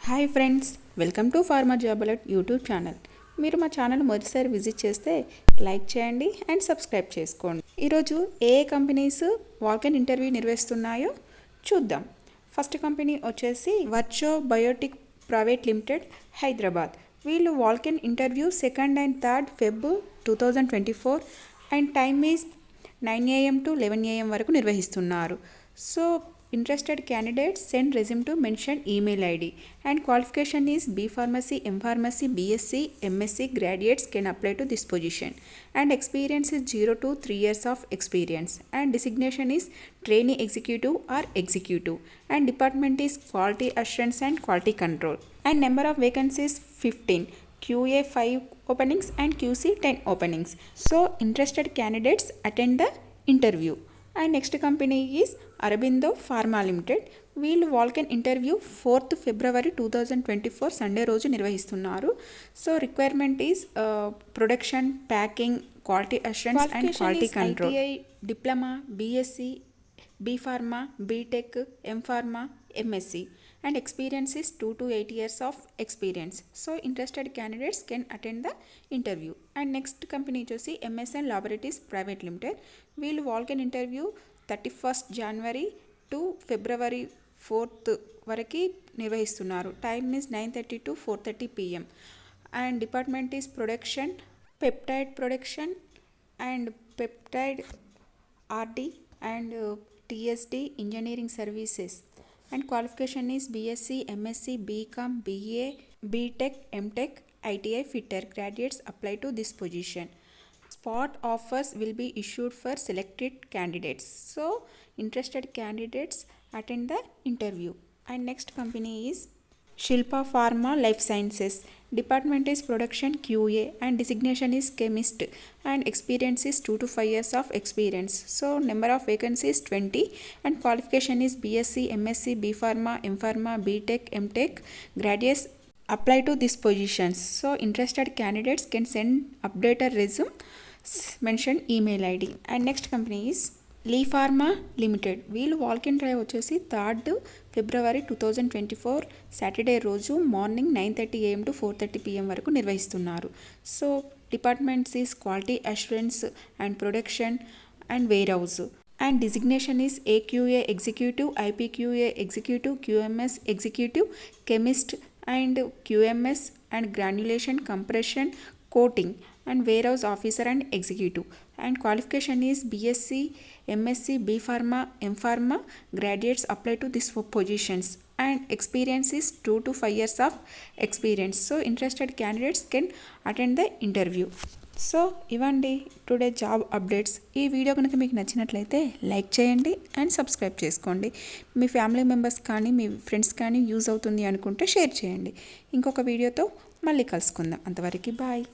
Hi friends, welcome to farmer job alert YouTube channel. మీరు మా channel మొదటిసారి visit చేస్తే లైక్ చేయండి అండ్ సబ్స్క్రైబ్ చేసుకోండి. ఈరోజు ఏ కంపెనీస్ వాల్కెన్ ఇంటర్వ్యూ నిర్వహిస్తున్నాయో చూద్దాం. ఫస్ట్ కంపెనీ వచ్చేసి Virchow biotech private limited, Hyderabad. వీళ్ళు walk in interview 2nd and 3rd Feb 2024 and time is 9 AM to 11 AM వరకు నిర్వహిస్తున్నారు. So interested candidates send resume to mentioned email ID and qualification is B Pharmacy, M Pharmacy, BSc, MSc graduates can apply to this position and experience is 0 to 3 years of experience and designation is trainee executive or executive and department is quality assurance and quality control and number of vacancies 15, QA 5 openings and QC 10 openings. So interested candidates attend the interview. And next company is Aurobindo pharma Limited. వీళ్ళు walk in interview 4th February 2024 Sunday రోజు నిర్వహిస్తున్నారు. So requirement is production, packing, quality assurance and quality control. ITI, diploma, BSc, B Pharma, BTech, M Pharma, MSc and experience is 2 to 8 years of experience. So interested candidates can attend the interview. And next company వచ్చేసి MSN Laboratories Private Limited. వీళ్ళు walk in interview 31st January to February 4th వరకు నిర్వహిస్తున్నారు. Time is 9:30 to 4:30 PM and department is production, peptide production and peptide RD and TSD engineering services and qualification is BSc, MSc, BCom, BA, BTech, MTech, ITI fitter graduates apply to this position. Spot offers will be issued for selected candidates. So interested candidates attend the interview. And next company is Shilpa Pharma Life Sciences. Department is production, QA and designation is chemist and experience is 2 to 5 years of experience. So number of vacancies 20 and qualification is BSc, MSc, B Pharma, M Pharma, BTech, MTech graduates apply to these positions. So interested candidates can send updated resume, mention email ID. And next company is Lee Pharma Limited. వీళ్ళు walk in drive వచ్చేసి 3rd February 2024 Saturday రోజు morning 9:30 AM to 4:30 PM వరకు నిర్వహిస్తున్నారు. So departments is quality assurance and production and warehouse and designation is AQA executive, IPQA executive, QMS executive, chemist and QMS and granulation, compression, coating and warehouse officer and executive and qualification is BSc, MSc, B Pharma, M Pharma graduates apply to these positions and experience is 2 to 5 years of experience. So interested candidates can attend the interview. So ఇవ్వండి today job updates. ఈ video కనుక మీకు నచ్చినట్లయితే like చేయండి and subscribe చేసుకోండి. మీ family members కానీ మీ friends కానీ use అవుతుంది అనుకుంటే షేర్ చేయండి. ఇంకొక వీడియోతో మళ్ళీ కలుసుకుందాం. అంతవరకు బాయ్.